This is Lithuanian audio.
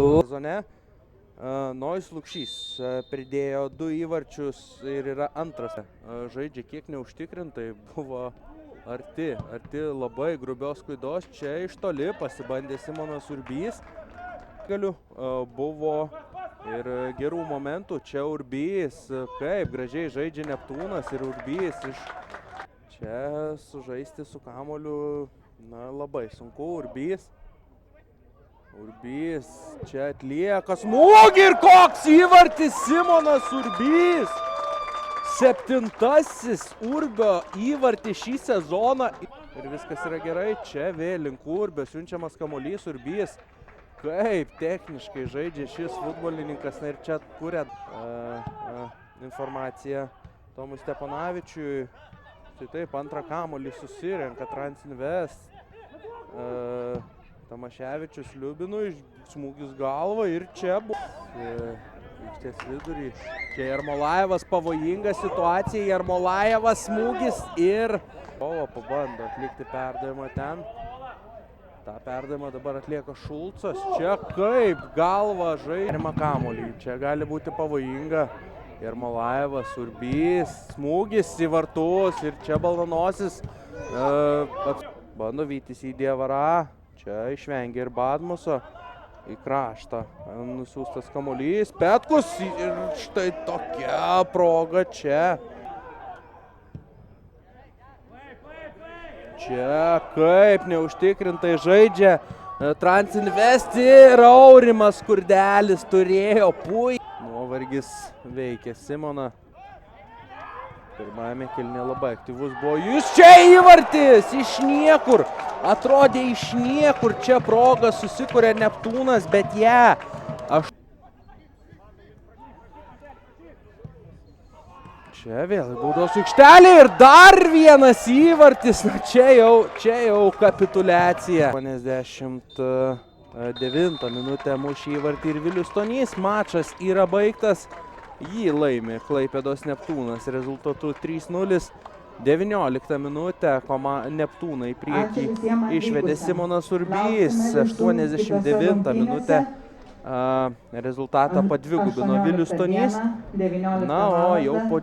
Sezone Nojus Lukšys pridėjo 2 įvarčius ir yra antras. Žaidžia kiek neužtikrintai, buvo arti labai grubios klaidos. Čia iš toli pasibandė Simonas Urbys. Buvo ir gerų momentų. Čia Urbys, kaip gražiai žaidžia Neptūnas ir Urbys iš... Čia sužaisti su kamuoliu, labai sunku. Urbys čia atlieka smūgį ir koks įvartis Simonas Urbys. 7. Urbio įvartis šį sezoną. Ir viskas yra gerai. Čia vėl link Urbio siunčiamas kamuolys. Urbys kaip techniškai žaidžia šis futbolininkas. Ir čia kuria informaciją Tomui Steponavičiui. Tai taip, antrą kamuolį susirenka Transinvest. Tamaševičius Liubinui, smūgis galva ir čia buvo aikštės vidurį. Čia Jarmolajevas, pavojinga situacija, Jarmolajevas smūgis ir pabando atlikti perdavimą ten. Ta perdavimą dabar atlieka Šulcas. Čia kaip galva žaidžiama kamuolį. Čia gali būti pavojinga. Jarmolajevas, Urbys, smūgis į vartus ir čia Balnanosis bando vytis į Dievarą. Čia išvengia ir Badmuso į kraštą. Nusiųstas kamuolys, Petkus ir štai tokia proga čia. Čia kaip neužtikrintai žaidžia Transinvest ir Aurimas Kurdelis turėjo puikiai. Nuovargis veikia Simoną. Pirmajame kėlinyje labai aktyvus buvo jis. Čia įvartis iš niekur. Atrodė iš niekur. Čia proga susikuria Neptūnas, bet ją. Čia vėl baudos aikštelė ir dar vienas įvartis. Čia jau kapituliacija. 89 minutę mušė įvartį ir Vilius Stonys. Mačas yra baigtas. Jį laimi Klaipėdos Neptūnas rezultatu 3-0. 19 minutę Neptūną į priekį išvedė Simonas Urbys. 89 minutę rezultatą padvigubino Vilius Stonys. O jau po